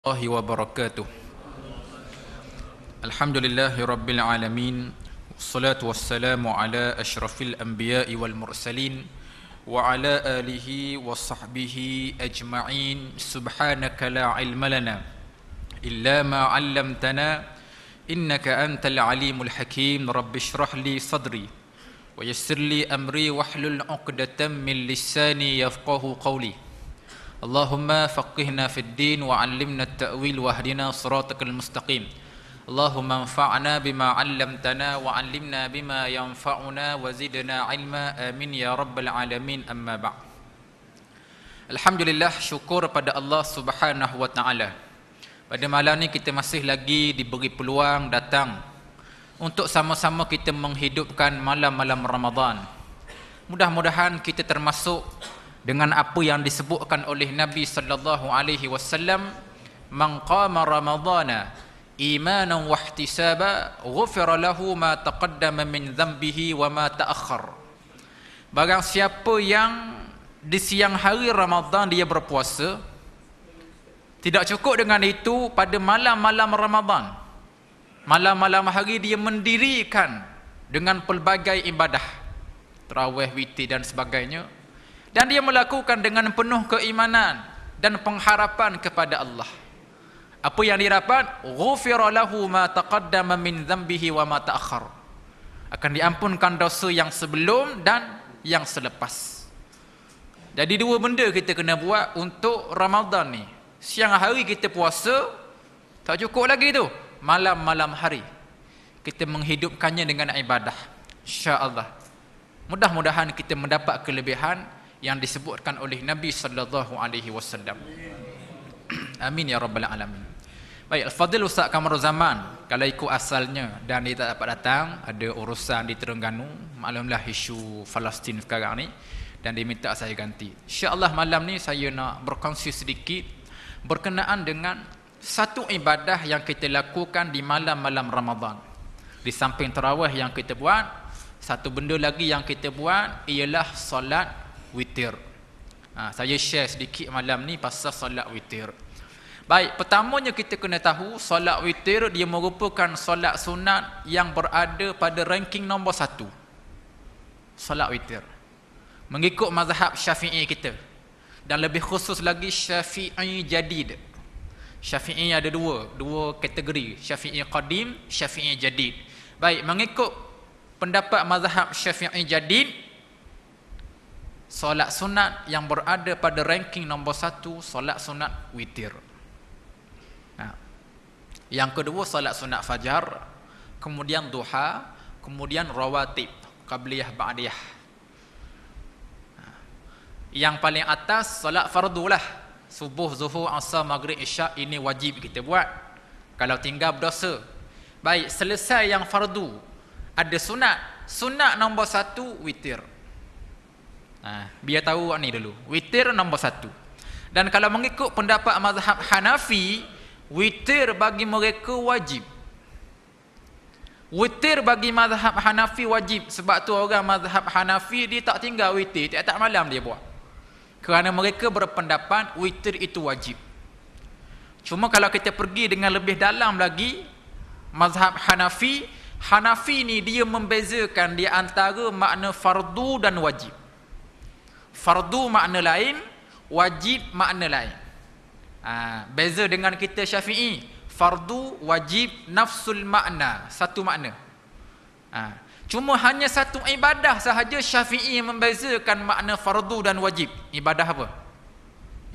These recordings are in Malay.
الله وبركاته. الحمد لله رب العالمين، والصلاة والسلام على أشرف الأنبياء والمرسلين وعلى آله وصحبه أجمعين. سبحانك لا علم لنا إلا ما علمتنا إنك أنت العليم الحكيم. رب اشرح لي صدري ويسر لي أمري واحلل عقدة من لساني يفقه قولي. اللهم فقهنا في الدين وعلمنا التأويل واهدنا صراطك المستقيم. اللهم انفعنا بما علمتنا وعلمنا بما ينفعنا وزدنا علما. آمين يا رب العالمين. أما بعد. Alhamdulillah, syukur pada Allah Subhanahu wa taala. Pada malam ni kita masih lagi diberi peluang datang untuk sama-sama kita menghidupkan malam-malam Ramadan. Mudah-mudahan kita termasuk dengan apa yang disebutkan oleh Nabi sallallahu alaihi wasallam, man qama ramadhana imanan wa ihtisaba ghufira lahu ma taqaddama min dhanbihi wa ma ta'akhkhar. Barang siapa yang di siang hari Ramadan dia berpuasa, tidak cukup dengan itu, pada malam-malam Ramadan, malam-malam hari dia mendirikan dengan pelbagai ibadah, tarawih, witir dan sebagainya, dan dia melakukan dengan penuh keimanan dan pengharapan kepada Allah. Apa yang didapat? Ghufira lahu ma taqaddama min dhanbihi wa ma ta'akhkhar. Akan diampunkan dosa yang sebelum dan yang selepas. Jadi dua benda kita kena buat untuk Ramadan ni. Siang hari kita puasa, tak cukup lagi tu. Malam-malam hari kita menghidupkannya dengan ibadah. Insya-Allah. Mudah-mudahan kita mendapat kelebihan yang disebutkan oleh Nabi sallallahu alaihi wasallam. Amin ya rabbal alamin. Baik, Al-Fadhil Ustaz Kamarul Zaman, kalau ikut asalnya dan dia tak dapat datang, ada urusan di Terengganu, maklumlah isu Palestin sekarang ni, dan dia minta saya ganti. Insya-Allah malam ni saya nak berkongsi sedikit berkenaan dengan satu ibadah yang kita lakukan di malam-malam Ramadan. Di samping tarawih yang kita buat, satu benda lagi yang kita buat ialah solat witir. Saya share sedikit malam ni pasal solat witir. Baik, pertamanya kita kena tahu solat witir dia merupakan solat sunat yang berada pada ranking nombor 1. Solat witir mengikut mazhab Syafi'i kita, dan lebih khusus lagi Syafi'i jadid. Syafi'i ada dua kategori, Syafi'i qadim, Syafi'i jadid. Baik, mengikut pendapat mazhab Syafi'i jadid, solat sunat yang berada pada ranking nombor 1, solat sunat witir. Yang kedua solat sunat fajar, kemudian duha, kemudian rawatib, qabliyah, ba'diyah. Yang paling atas solat fardu lah, subuh, zuhur, asar, maghrib, isyak, ini wajib kita buat. Kalau tinggal berdosa. Baik, selesai yang fardu, ada sunat. Sunat nombor 1 witir. Biar tahu ni dulu, witir nombor 1. Dan kalau mengikut pendapat mazhab Hanafi, witir bagi mereka wajib. Witir bagi mazhab Hanafi wajib. Sebab tu orang mazhab Hanafi dia tak tinggal witir, tiap-tiap malam dia buat, kerana mereka berpendapat witir itu wajib. Cuma kalau kita pergi dengan lebih dalam lagi, mazhab Hanafi, Hanafi ni dia membezakan di antara makna fardu dan wajib. Fardu makna lain, wajib makna lain. Beza dengan kita Syafi'i, fardu, wajib, nafsul makna, satu makna. Cuma hanya satu ibadah sahaja Syafi'i membezakan makna fardu dan wajib. Ibadah apa?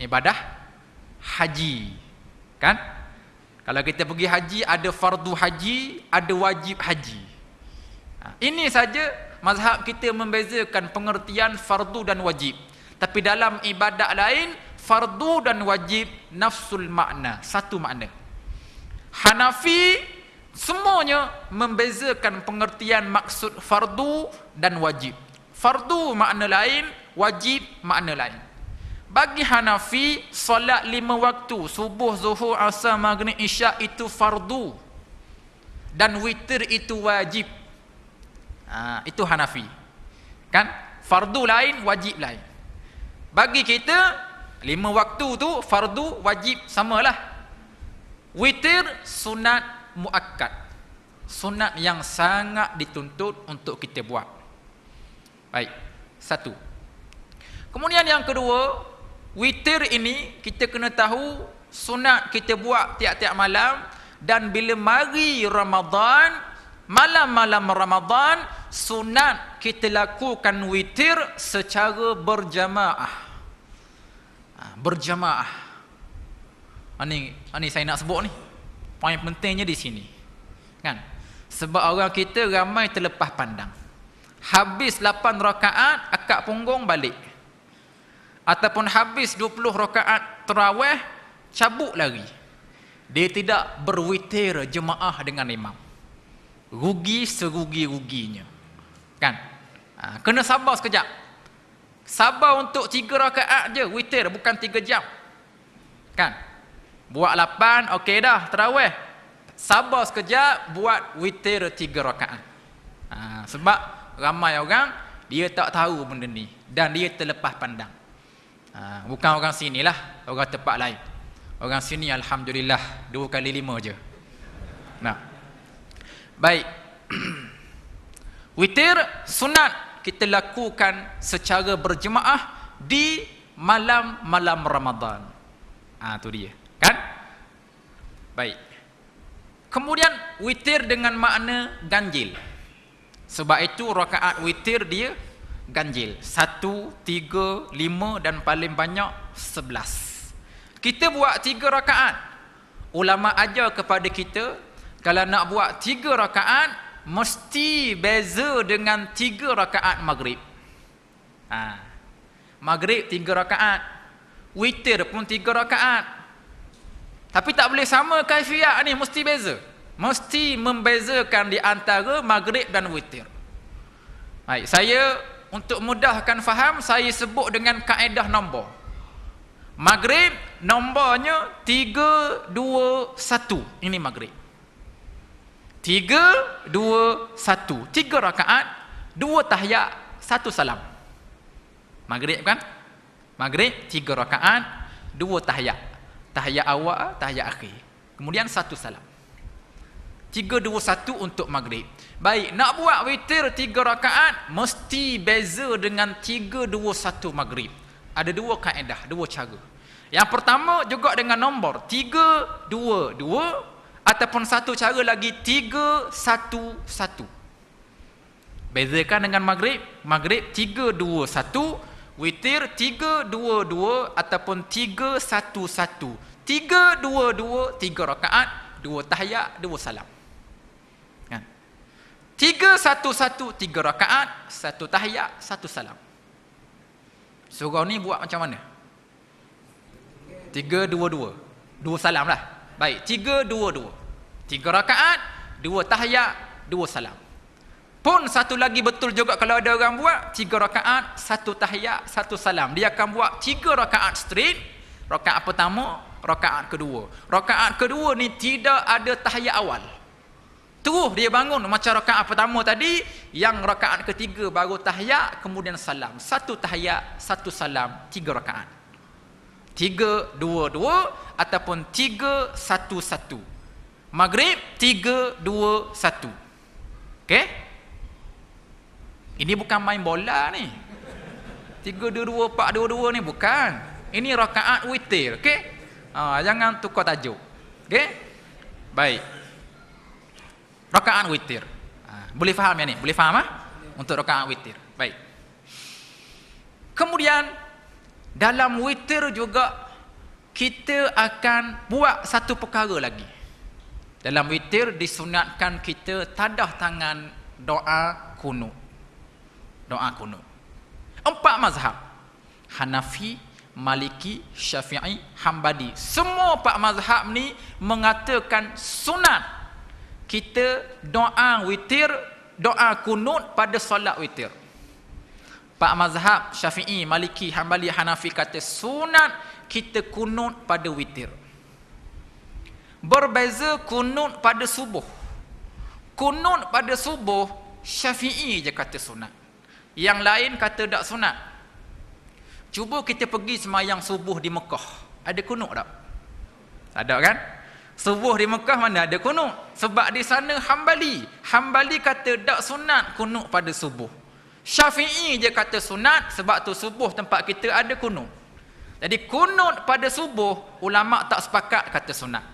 Ibadah haji. Kan? Kalau kita pergi haji, ada fardu haji, ada wajib haji. Ini saja mazhab kita membezakan pengertian fardu dan wajib. Tapi dalam ibadat lain, fardu dan wajib nafsul makna, satu makna. Hanafi semuanya membezakan pengertian maksud fardu dan wajib. Fardu makna lain, wajib makna lain. Bagi Hanafi, solat 5 waktu, subuh, zuhur, asar, maghrib, isyak itu fardu, dan witir itu wajib. Itu Hanafi. Kan? Fardu lain, wajib lain. Bagi kita 5 waktu tu fardu, wajib samalah. Witir sunat muakkad, sunat yang sangat dituntut untuk kita buat. Baik, satu. Kemudian yang kedua, witir ini kita kena tahu sunat kita buat tiap-tiap malam, dan bila mari Ramadan, malam-malam Ramadan, sunat kita lakukan witir secara berjamaah. Berjamaah. Ini saya nak sebut ni. Poin pentingnya di sini. Kan? Sebab orang kita ramai terlepas pandang. Habis 8 rakaat, akad punggung balik. Ataupun habis 20 rakaat tarawih, cabut lari. Dia tidak berwitir jemaah dengan imam. Rugi serugi-ruginya. Kan? Kena sabar sekejap. Sabar untuk 3 rakaat je witir, bukan 3 jam. Kan? Buat 8, okey dah, tarawih. Sabar sekejap, buat witir 3 rakaat. Sebab ramai orang, dia tak tahu benda ni. Dan dia terlepas pandang. Bukan orang sini lah, orang tempat lain. Orang sini alhamdulillah 2 kali 5 je. Nah. Baik. Witir sunat kita lakukan secara berjemaah di malam-malam Ramadan. Tu dia, kan? Baik. Kemudian witir dengan makna ganjil. Sebab itu rakaat witir dia ganjil. 1, 3, 5 dan paling banyak 11. Kita buat 3 rakaat. Ulama ajar kepada kita, kalau nak buat 3 rakaat, mesti beza dengan 3 rakaat maghrib. Maghrib 3 rakaat, witir pun 3 rakaat. Tapi tak boleh sama kaifiat ni, mesti beza. Mesti membezakan di antara maghrib dan witir. Baik, saya untuk mudahkan faham, saya sebut dengan kaedah nombor. Maghrib nombornya 3, 2, 1. Ini maghrib. 3, 2, 1. 3 rakaat, 2 tahiyat, 1 salam. Maghrib kan? Maghrib 3 rakaat, 2 tahiyat. Tahiyat awal, tahiyat akhir. Kemudian 1 salam. 3, 2, 1 untuk maghrib. Baik, nak buat witir 3 rakaat, mesti beza dengan 3, 2, 1 maghrib. Ada 2 kaedah, 2 cara. Yang pertama juga dengan nombor 3, 2, 2. Ataupun satu cara lagi 3, 1, 1. Bezakan dengan maghrib. Maghrib 3, 2, 1. Witir 3, 2, 2 ataupun 3, 1, 1. 3, 2, 2, 3 rakaat, 2 tahiyat, 2 salam. Kan? 3, 1, 1, 3 rakaat, 1 tahiyat, 1 salam. Surau ni buat macam mana? 3, 2, 2. 2 salam lah. Baik, 3, 2, 2. 3 rakaat, 2 tahiyat, 2 salam. Pun satu lagi betul juga kalau ada orang buat 3 rakaat, 1 tahiyat, 1 salam. Dia akan buat 3 rakaat straight. Rakaat pertama, rakaat kedua. Rakaat kedua ni tidak ada tahiyat awal. Terus dia bangun macam rakaat pertama tadi, yang rakaat ketiga baru tahiyat, kemudian salam. 1 tahiyat, 1 salam, 3 rakaat. 3, 2, 2 ataupun 3, 1, 1. Maghrib 3, 2, 1. Okey? Ini bukan main bola ni. 3, 2, 2, 4, 2, 2 ni bukan. Ini rakaat witir, okey? Jangan tukar tajuk. Okey? Baik. Rakaat witir. Boleh faham ya ni? Boleh faham untuk rakaat witir. Baik. Kemudian dalam witir juga kita akan buat satu perkara lagi. Dalam witir disunatkan kita tadah tangan doa kunut. Doa kunut. 4 mazhab. Hanafi, Maliki, Syafi'i, Hambali. Semua 4 mazhab ni mengatakan sunat kita doa witir, doa kunut pada solat witir. 4 mazhab Syafi'i, Maliki, Hambali, Hanafi kata sunat kita kunut pada witir. Berbeza kunut pada subuh. Kunut pada subuh Syafi'i je kata sunat. Yang lain kata tak sunat. Cuba kita pergi semayang subuh di Mekah. Ada kunut tak? Tak ada kan? Subuh di Mekah mana ada kunut? Sebab di sana Hambali. Hambali kata tak sunat kunut pada subuh. Syafi'i je kata sunat, sebab tu subuh tempat kita ada kunut. Jadi kunut pada subuh, ulama tak sepakat kata sunat.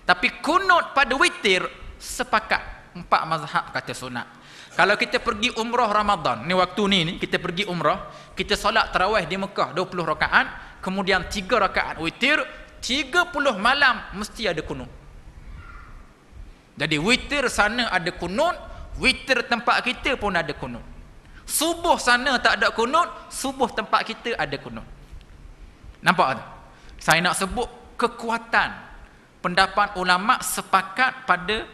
Tapi kunut pada witir, sepakat. 4 mazhab kata sunat. Kalau kita pergi umrah Ramadan, ni waktu ni kita pergi umrah, kita solat tarawih di Mekah 20 rakaat, kemudian 3 rakaat witir, 30 malam mesti ada kunut. Jadi witir sana ada kunut, witir tempat kita pun ada kunut. Subuh sana tak ada kunut, subuh tempat kita ada kunut. Nampak tak? Saya nak sebut kekuatan pendapat ulama sepakat pada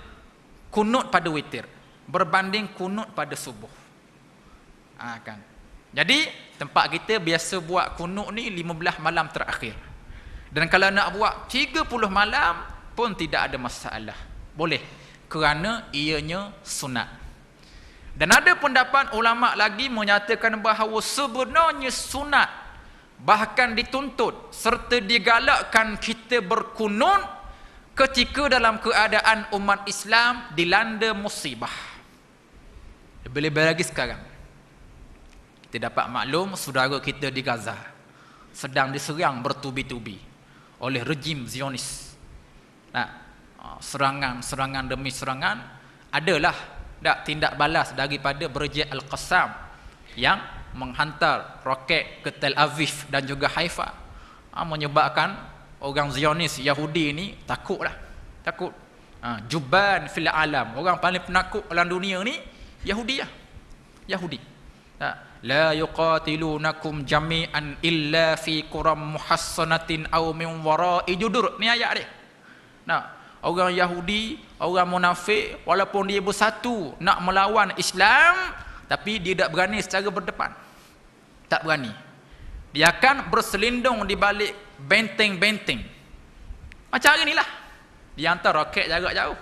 kunut pada witir berbanding kunut pada subuh. Kan. Jadi tempat kita biasa buat kunut ni 15 malam terakhir. Dan kalau nak buat 30 malam pun tidak ada masalah. Boleh. Kerana ianya sunat. Dan ada pendapat ulama lagi menyatakan bahawa sebenarnya sunat, bahkan dituntut serta digalakkan kita berkunut ketika dalam keadaan umat Islam dilanda musibah. Lebih-lebih lagi sekarang. Kita dapat maklum saudara kita di Gaza sedang diserang bertubi-tubi oleh rejim Zionis. Serangan demi serangan, adalah tindak balas daripada Brigade Al-Qassam yang menghantar roket ke Tel Aviv dan juga Haifa, menyebabkan orang Zionis Yahudi ni takut. Juban fil alam, orang paling penakut dalam dunia ni Yahudi. La yuqatilunakum jami'an illa fi quram muhassanatin aw min wara'i judur. Ni ayat dia. Orang Yahudi, orang munafik, walaupun dia bersatu nak melawan Islam, tapi dia tak berani secara berdepan. Tak berani. Dia akan berselindung di balik benteng-benteng. Macam hari ni lah. Dia hantar roket jarak jauh.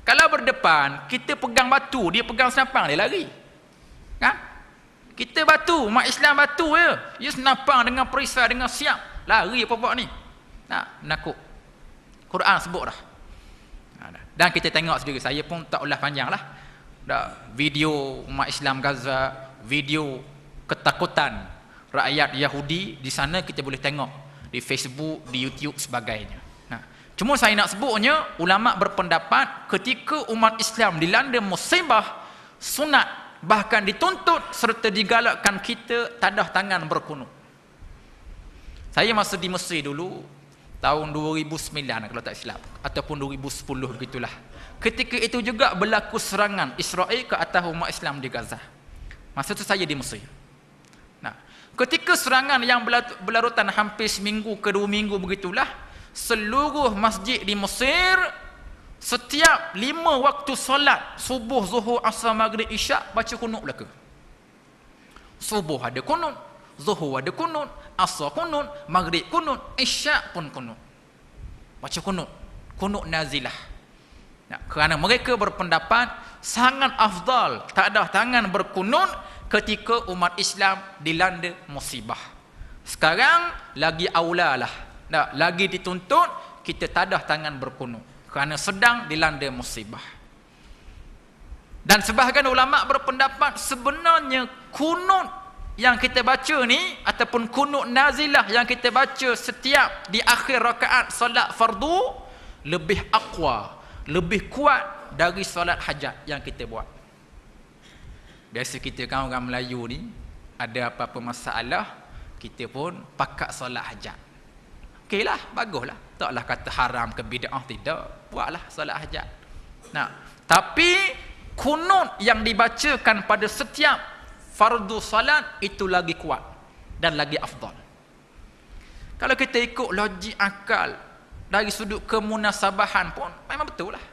Kalau berdepan, kita pegang batu, dia pegang senapang, dia lari. Kan? Kita batu, umat Islam batu je. Dia senapang dengan perisai, dengan siap. Lari apa-apa ni. Menakut. Quran sebut dah. Dan kita tengok sendiri, saya pun tak ulas panjang lah. Video umat Islam Gaza, video ketakutan rakyat Yahudi di sana kita boleh tengok di Facebook, di YouTube sebagainya. Cuma saya nak sebutnya, ulama berpendapat ketika umat Islam dilanda musibah, sunat, bahkan dituntut serta digalakkan kita tadah tangan berkunut. Saya masa di Mesir dulu, tahun 2009 kalau tak silap, ataupun 2010 begitulah. Ketika itu juga berlaku serangan Israel ke atas umat Islam di Gaza. Masa itu saya di Mesir. Ketika serangan yang berlarutan hampir seminggu ke 2 minggu begitulah, seluruh masjid di Mesir setiap 5 waktu solat, subuh, zuhur, asar, maghrib, isyak, baca kunut belaka. Subuh ada kunut, zuhur ada kunut, asar kunut, maghrib kunut, isyak pun kunut. Baca kunut nazilah. Kerana mereka berpendapat sangat afdal tadah tangan berkunut ketika umat Islam dilanda musibah. Sekarang lagi aulalah. Lagi dituntut kita tadah tangan berkunut kerana sedang dilanda musibah. Dan sebahagian ulama berpendapat sebenarnya kunut yang kita baca ni, ataupun kunut nazilah yang kita baca setiap di akhir rakaat solat fardu, lebih aqwa, lebih kuat dari solat hajat yang kita buat. Biasa kita kan orang Melayu ni, ada apa-apa masalah, kita pun pakat solat hajat. Okeylah, baguslah. Taklah kata haram ke bid'ah, tidak. Buatlah solat hajat. Tapi kunut yang dibacakan pada setiap fardu salat itu lagi kuat dan lagi afdal. Kalau kita ikut logik akal dari sudut kemunasabahan pun memang betul lah.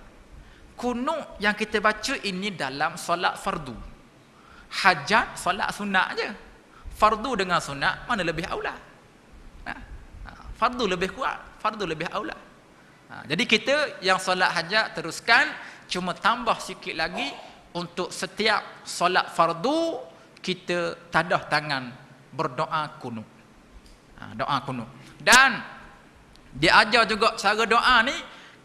Kunut yang kita baca ini dalam solat fardu. Hajat solat sunat je. Fardu dengan sunat mana lebih aula? Fardu lebih kuat, fardu lebih aula. Jadi kita yang solat hajat teruskan, cuma tambah sikit lagi untuk setiap solat fardu kita tadah tangan berdoa kunut. Doa kunut. Dan dia ajar juga cara doa ni,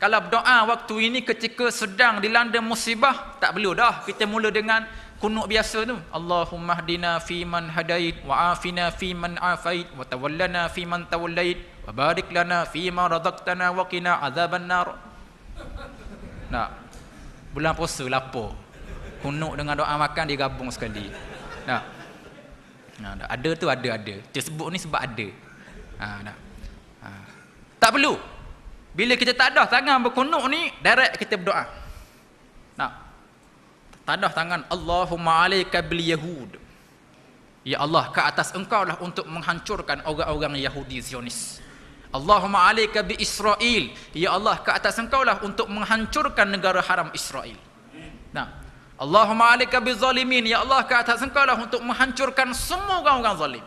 Kalau berdoa waktu ini ketika sedang dilanda musibah, tak perlu dah kita mula dengan kunut biasa tu. Allahumma hdina fi man hadait wa afina fi man afait wa tawallana fi man tawallait wa barik lana fi ma razaqtana wa qina azaban nar. Nah, bulan puasa lapar. Kunut dengan doa makan digabung sekali. Nah. Nah, ada tu ada. Dia sebut ni sebab ada. Tak perlu. Bila kita tak ada tangan berkunut ni, direct kita berdoa. Nah. Tadah tangan, Allahumma alaika bil yahud. Ya Allah, ke atas engkau lah untuk menghancurkan orang-orang Yahudi Zionis. Allahumma alaika bi Israel. Ya Allah, ke atas engkau lah untuk menghancurkan negara haram Israel. Nah. Allahumma alaika bi zalimin. Ya Allah, ke atas engkau lah untuk menghancurkan semua orang-orang zalim.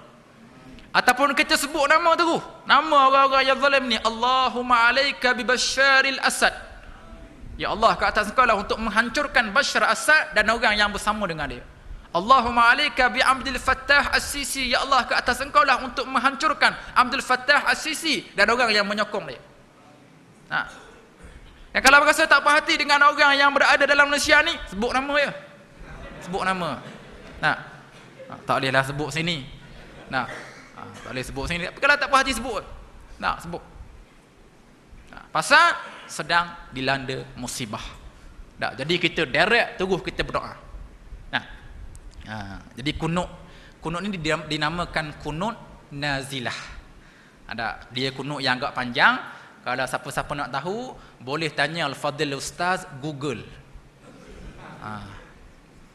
Ataupun kita sebut nama tu, nama orang-orang yang zalim ni, Allahumma alaika bi Bashar al-Assad. Ya Allah, ke atas engkau lah untuk menghancurkan Bashar Assad dan orang yang bersama dengan dia. Allahumma alaika bi Abdul Fattah As-Sisi. Ya Allah, ke atas engkau lah untuk menghancurkan Abdul Fattah As-Sisi dan orang yang menyokong dia. Nah. Dan kalau berasa tak puas hati dengan orang yang berada dalam Malaysia ni, sebut nama dia. Sebut nama. Nah. Tak bolehlah sebut sini. Nah. Tak boleh sebut sini. Tapi kalau tak puas hati sebut. Nah, sebut. Nah, pasal sedang dilanda musibah. Nah, jadi kita direct terus kita berdoa. Nah. Jadi kunut ni dinamakan kunut nazilah. Ada dia kunut yang agak panjang. Kalau siapa-siapa nak tahu, boleh tanya Al-Fadhil Ustaz Google.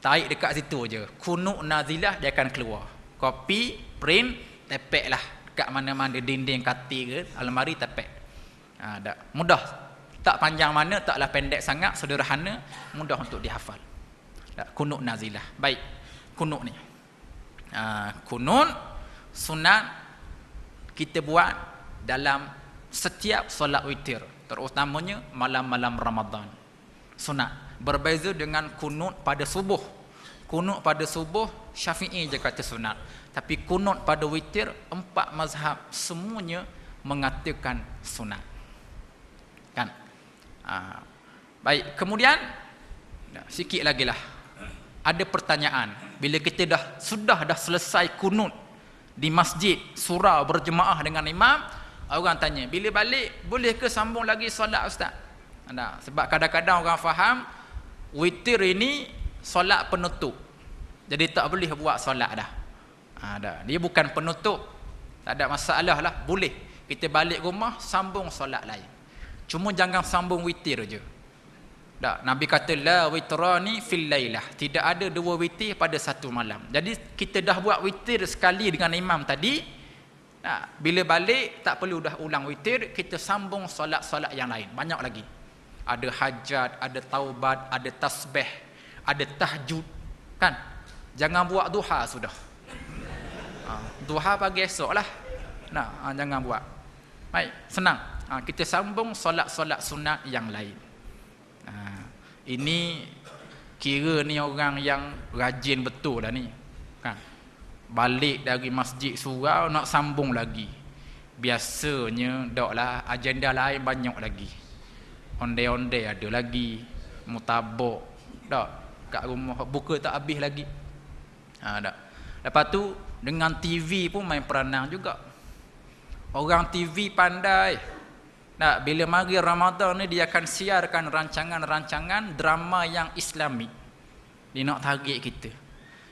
Tarik dekat situ je. Kunut nazilah dia akan keluar. Copy, print, tepek lah. Dekat mana-mana dinding katil ke, almari tepek. Mudah. Tak panjang mana, taklah pendek sangat, sederhana, mudah untuk dihafal. Kunut nazilah. Baik. Kunut ni. Kunut sunat kita buat dalam setiap solat witir, terutamanya malam-malam Ramadan. Sunat. Berbeza dengan kunut pada subuh. Kunut pada subuh Syafi'i je kata sunat. Tapi kunut pada witir, 4 mazhab semuanya mengatakan sunat. Kan? Baik, kemudian sikit lagi lah. Ada pertanyaan. Bila kita sudah selesai kunut di masjid, surau berjemaah dengan imam, orang tanya, bila balik boleh ke sambung lagi solat ustaz? Sebab kadang-kadang orang faham witir ini solat penutup. Jadi tak boleh buat solat dah. Dia bukan penutup. Tak ada masalah lah, boleh. Kita balik rumah sambung solat lain. Cuma jangan sambung witir je. Nabi kata la witrani fil lailah. Tidak ada 2 witir pada satu malam. Jadi kita dah buat witir sekali dengan imam tadi. Bila balik tak perlu dah ulang witir, kita sambung solat-solat yang lain. Banyak lagi. Ada hajat, ada taubat, ada tasbih, ada tahajud. Kan? Jangan buat duha sudah. Duha pagi esok lah. Jangan buat. Baik, senang. Kita sambung solat-solat sunat yang lain. Ini kira ni orang yang rajin betul lah ni. Kan? Balik dari masjid surau nak sambung lagi. Biasanya daklah agenda lain banyak lagi. Ondai-ondai ada lagi. Mutabak. Kat rumah buka tak habis lagi. Lepas tu dengan TV pun main peranan juga. Orang TV pandai. Bila mari Ramadan ni dia akan siarkan rancangan-rancangan drama yang Islami. Dia nak target kita.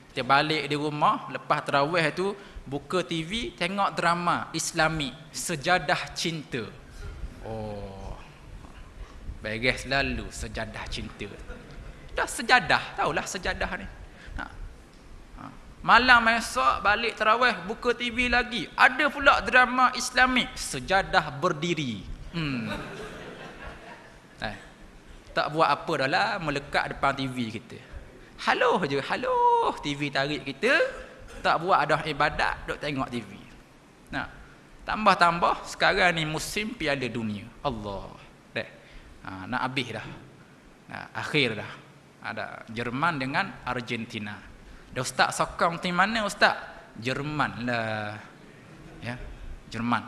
Kita balik di rumah lepas tarawih tu buka TV tengok drama Islami Sejadah Cinta. Beres lalu Sejadah Cinta. Dah sejadah, tahulah sejadah ni. Malam esok balik tarawih buka TV lagi, ada pula drama Islami Sejadah Berdiri. Tak buat apa dah lah, melekat depan TV kita. Halo je, halo. TV tarik kita, tak buat dah ibadat, duk tengok TV. Tambah-tambah sekarang ni musim Piala Dunia. Allah. Nak habis dah. Akhir dah. Ada Jerman dengan Argentina. Dah ustaz sokong tim mana ustaz? Jerman lah. Ya, Jerman.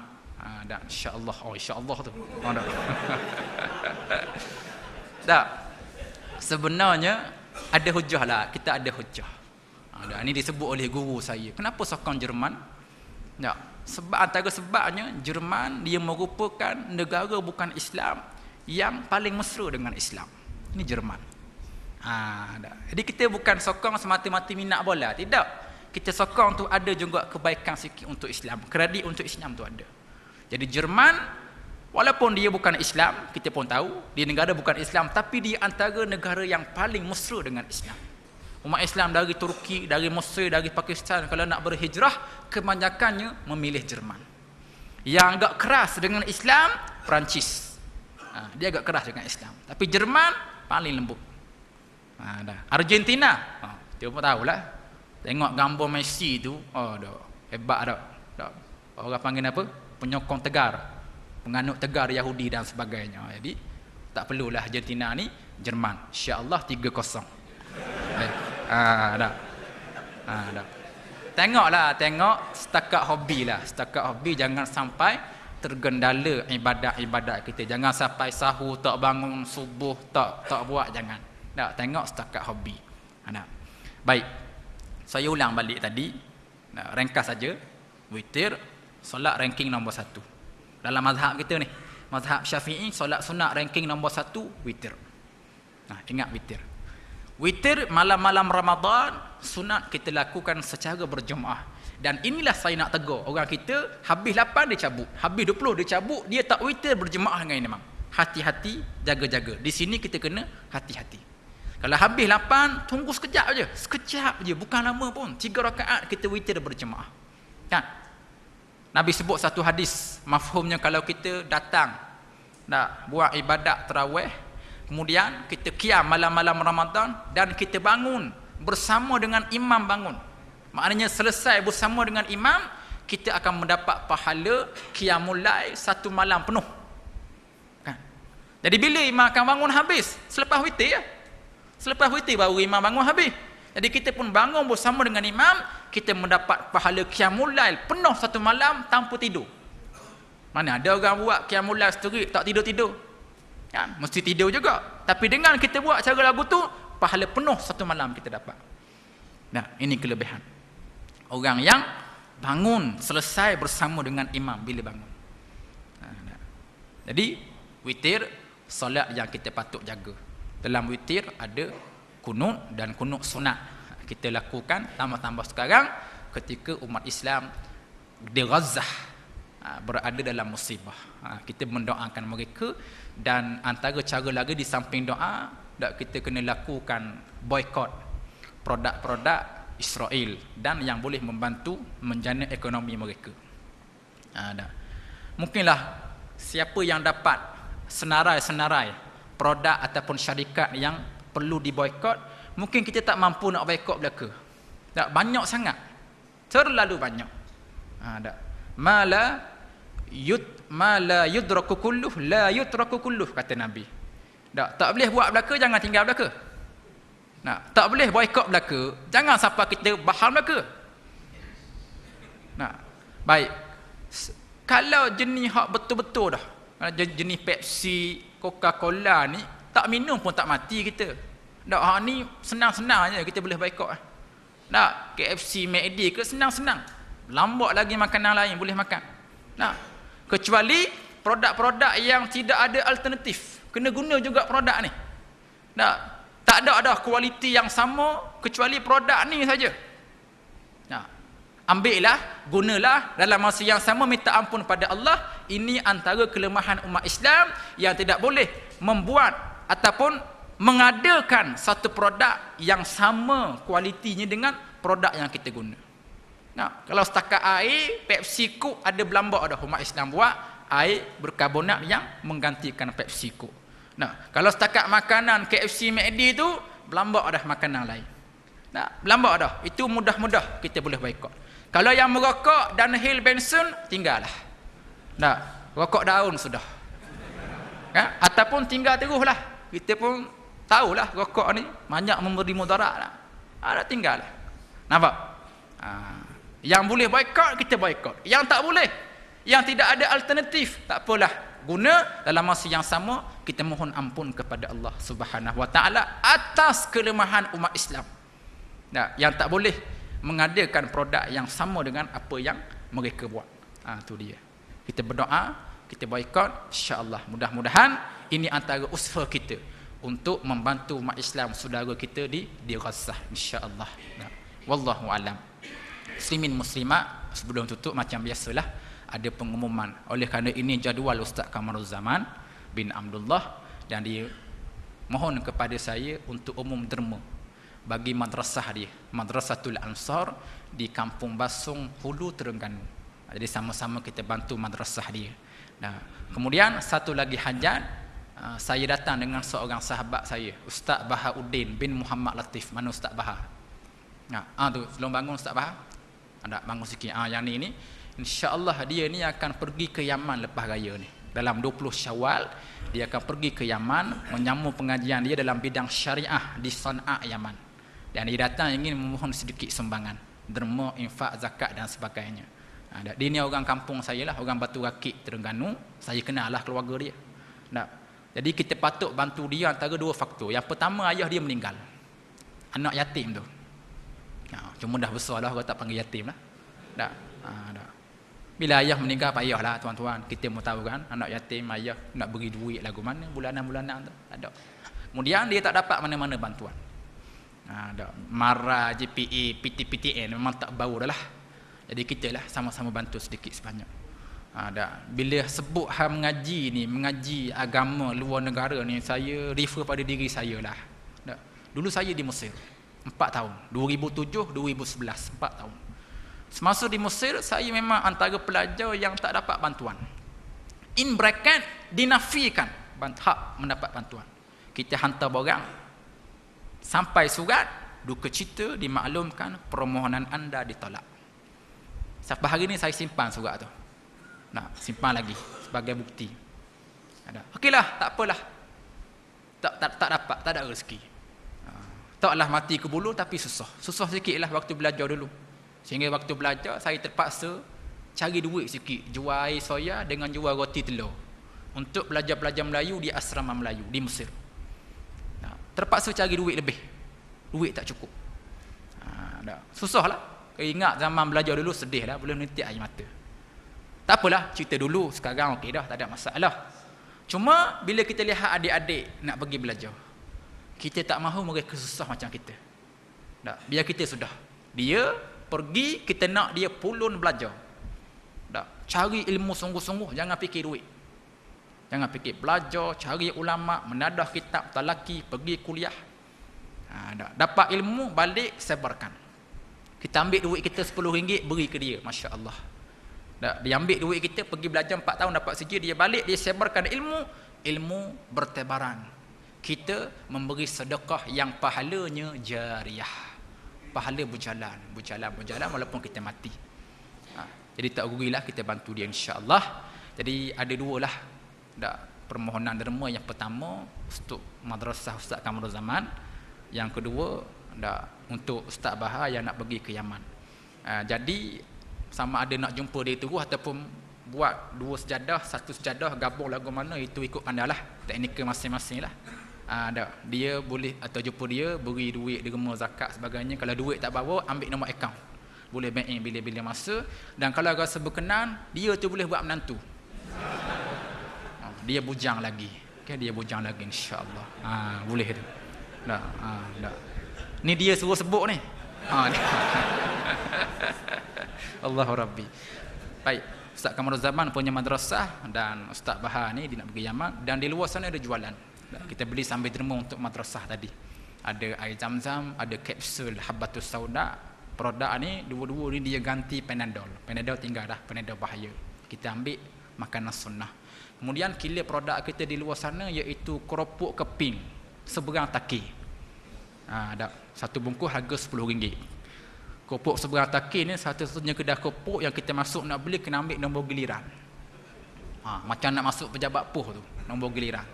Dan insya-Allah. Oh, insya-Allah tu. Oh, dah. Tak. Sebenarnya ada hujah lah, kita ada hujah. Ini disebut oleh guru saya. Kenapa sokong Jerman? Tak. Sebab antara sebabnya Jerman dia merupakan negara bukan Islam yang paling mesra dengan Islam. Ini Jerman. Jadi kita bukan sokong semata-mata minat bola, tidak. Kita sokong tu ada juga kebaikan sikit untuk Islam, kredit untuk Islam tu ada. Jadi Jerman walaupun dia bukan Islam, kita pun tahu dia negara bukan Islam, tapi dia antara negara yang paling mesra dengan Islam. Umat Islam dari Turki, dari Mesir, dari Pakistan kalau nak berhijrah, kebanyakannya memilih Jerman. Yang agak keras dengan Islam, Perancis. Dia agak keras dengan Islam. Tapi Jerman paling lembut. Argentina, dia pun tahulah. Tengok gambar Messi tu, dah hebat dah. Orang panggil apa? Penyokong tegar. Penganut tegar Yahudi dan sebagainya. Jadi tak perlulah Argentina ni, Jerman. Insya-Allah 3-0. Dah. Tengok setakat hobi lah. Setakat hobi, jangan sampai tergendala ibadat-ibadat kita. Jangan sampai sahur tak bangun, subuh tak buat, jangan. Tak, tengok setakat hobi. Baik. Saya ulang balik tadi. Ringkas saja. Witir solat ranking nombor 1. Dalam mazhab kita ni, mazhab Syafi'i, solat sunat ranking nombor 1 witir. Ingat witir. Witir malam-malam Ramadan sunat kita lakukan secara berjemaah. Dan inilah saya nak tegur orang kita, habis 8 dia cabut, habis 20 dia cabut, dia tak witir berjemaah dengan imam. Hati-hati, jaga-jaga. Di sini kita kena hati-hati. Kalau habis 8, tunggu sekejap je, bukan lama pun. 3 rakaat kita witir berjemaah. Kan? Nabi sebut satu hadis, mafhumnya kalau kita datang nak buat ibadat tarawih, kemudian kita qiyam malam-malam Ramadan dan kita bangun bersama dengan imam bangun. Maknanya selesai bersama dengan imam, kita akan mendapat pahala qiyamul lail 1 malam penuh. Kan? Jadi bila imam akan bangun habis? Selepas witir ya. Selepas witir baru imam bangun habis. Jadi kita pun bangun bersama dengan imam, kita mendapat pahala qiyamul lail penuh 1 malam tanpa tidur. Mana ada orang buat qiyamul lail seterik tak tidur-tidur. Kan? Mesti tidur juga. Tapi dengan kita buat cara lagu tu, pahala penuh 1 malam kita dapat. Ini kelebihan orang yang bangun selesai bersama dengan imam bila bangun. Jadi witir solat yang kita patut jaga. Dalam witir ada kunut dan kunut sunat. Kita lakukan tambah-tambah sekarang ketika umat Islam dirazah, berada dalam musibah. Kita mendoakan mereka, dan antara cara lagi di samping doa, kita kena lakukan boikot produk-produk Israel dan yang boleh membantu menjana ekonomi mereka. Mungkinlah siapa yang dapat senarai-senarai produk ataupun syarikat yang perlu diboikot, mungkin kita tak mampu nak boikot belaka. Tak banyak sangat. Terlalu banyak. Mala yudraku kulluh la yutraku kulluh, kata Nabi. Tak boleh buat belaka, jangan tinggal belaka. Tak boleh boikot belaka, jangan sampai kita bahal belaka. Baik. Kalau jenis hak betul-betul dah, jenis Pepsi, Coca-Cola ni tak minum pun tak mati kita. Hak ni senang-senang je kita boleh boikot. KFC, McD ke senang-senang. Lambat lagi makanan lain boleh makan. Kecuali produk-produk yang tidak ada alternatif, kena guna juga produk ni. Tak ada kualiti yang sama kecuali produk ni saja. Ambillah, gunalah, dalam masa yang sama minta ampun pada Allah. Ini antara kelemahan umat Islam yang tidak boleh membuat ataupun mengadakan satu produk yang sama kualitinya dengan produk yang kita guna. Kalau setakat air, Pepsi Coke ada berlambak dah umat Islam buat air berkarbonat yang menggantikan Pepsi Coke. Kalau setakat makanan KFC, McD tu berlambak dah makanan lain. Berlambak dah. Itu mudah-mudah kita boleh boikot. Kalau yang merokok dan hil bensin, tinggallah. Rokok daun sudah. Ataupun tinggal teruslah. Kita pun tahulah rokok ni banyak memberi mudarat lah. Tinggallah. Nampak? Yang boleh boikot, kita boikot. Yang tak boleh, Yang tidak ada alternatif, tak apalah. Guna dalam masa yang sama kita mohon ampun kepada Allah Subhanahu Wa Taala atas kelemahan umat Islam. Nah, yang tak boleh mengadakan produk yang sama dengan apa yang mereka buat. Tu dia. Kita berdoa, kita boikot, insya-Allah. Mudah-mudahan ini antara usaha kita untuk membantu umat Islam saudara kita di Gaza, insya-Allah. Nah, wallahu alam. Muslimin muslimat, sebelum tutup macam biasalah ada pengumuman. Oleh kerana ini jadual Ustaz Kamaruzaman bin Abdullah dan dia mohon kepada saya untuk umum derma bagi madrasah dia, Madrasatul Ansar di Kampung Basung, Hulu, Terengganu. Jadi sama-sama kita bantu madrasah dia. Nah, kemudian satu lagi hajat, saya datang dengan seorang sahabat saya, Ustaz Bahauddin bin Muhammad Latif. Mana Ustaz Bahar? Tu belum bangun Ustaz Bahar? Ada bangun sikit. Yang ni insya-Allah dia ni akan pergi ke Yaman lepas raya ni. Dalam 20 Syawal dia akan pergi ke Yaman menyambung pengajian dia dalam bidang syariah di Sana'a, Yaman. Dan dia datang ingin memohon sedikit sumbangan, derma, infak, zakat dan sebagainya. Dia ni orang kampung saya lah, orang Batu Rakit, Terengganu. Saya kenal lah keluarga dia. Jadi kita patut bantu dia antara dua faktor. Yang pertama, ayah dia meninggal, anak yatim tu. Cuma dah besar lah, orang tak panggil yatim lah. Bila ayah meninggal, payah lah tuan-tuan. Kita mau tahu kan, anak yatim, ayah nak beri duit lagu mana, bulanan-bulanan tu. Ada. Kemudian dia tak dapat mana-mana bantuan. Mara, JPA, PTPTN memang tak bau dah lah. Jadi kita lah sama-sama bantu sedikit sebanyak. Bila sebut hal mengaji ni, mengaji agama luar negara ni, saya refer pada diri saya lah. Dulu saya di Mesir 4 tahun, 2007, 2011, 4 tahun. Semasa di Mesir, saya memang antara pelajar yang tak dapat bantuan. In bracket, dinafikan hak mendapat bantuan. Kita hantar barang, sampai surat, duka cita dimaklumkan permohonan anda ditolak. Sampai hari ni saya simpan surat tu. Simpan lagi sebagai bukti. Okeylah, tak apalah. Tak dapat, tak ada rezeki. Taklah mati ke bulu tapi susah. Susah sikitlah waktu belajar dulu. Sehingga waktu belajar saya terpaksa cari duit sikit, jual air soya dengan jual roti telur untuk belajar-belajar Melayu di asrama Melayu di Mesir. Terpaksa cari duit lebih. Duit tak cukup. Susah lah. Ingat zaman belajar dulu sedih lah, boleh menitik air mata. Tak apalah, cerita dulu, sekarang okey dah, tak ada masalah. Cuma bila kita lihat adik-adik nak pergi belajar, kita tak mahu mereka susah macam kita. Biar kita sudah. Dia pergi, kita nak dia pulun belajar. Cari ilmu sungguh-sungguh, jangan fikir duit. Jangan fikir belajar, cari ulama, menadah kitab, talaki, pergi kuliah. Dapat ilmu, balik, sebarkan. Kita ambil duit kita RM10, beri ke dia, Masya Allah. Dia ambil duit kita, pergi belajar 4 tahun, dapat sikit, dia balik, dia sebarkan ilmu. Ilmu bertebaran. Kita memberi sedekah yang pahalanya jariah. Pahala berjalan walaupun kita mati. Jadi tak rugilah kita bantu dia, insya-Allah. Jadi ada dua lah permohonan derma. Yang pertama untuk madrasah Ustaz Kamaruzaman, yang kedua untuk Ustaz Bahar yang nak pergi ke Yaman. Jadi sama ada nak jumpa dia terus ataupun buat 2 sejadah, 1 sejadah, gabung lagu mana, itu ikut pandalah teknikal masing-masing lah. Dia boleh atau jumpa dia, beri duit, derma, zakat sebagainya. Kalau duit tak bawa, ambil nombor akaun, boleh bank in bila-bila masa. Dan kalau rasa berkenan, dia tu boleh buat menantu. Dia bujang lagi, dia bujang lagi, insya-Allah. Boleh tu. Ni dia suruh sebut ni. Allahu Rabbi. Baik, Ustaz Kamaruzaman punya madrasah dan Ustaz Bahar ni dia nak pergi Yaman, dan di luar sana ada jualan. Kita beli sambil derma untuk madrasah tadi. Ada air zam-zam, ada kapsul habbatus sauda. Produk ni dua-dua ni dia ganti Panadol. Panadol tinggal dah, Panadol bahaya. Kita ambil makanan sunnah. Kemudian kila produk kita di luar sana iaitu keropok keping seberang taki. Ada satu bungkus harga RM10. Keropok seberang taki ni satu-satunya kedai keropok yang kita masuk nak beli kena ambil nombor giliran. Macam nak masuk pejabat poh tu, nombor giliran.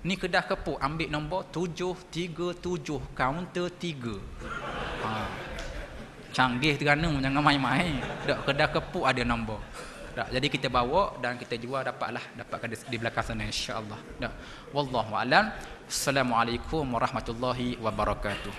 Ni kedai keropok ambil nombor 737 kaunter 3. Canggih Terengganu, jangan main-main. Kedai keropok ada nombor. Tak, jadi kita bawa dan kita jual dapatkan di belakang sana insya-Allah. Dah. Wallahu a'lam. Assalamualaikum warahmatullahi wabarakatuh.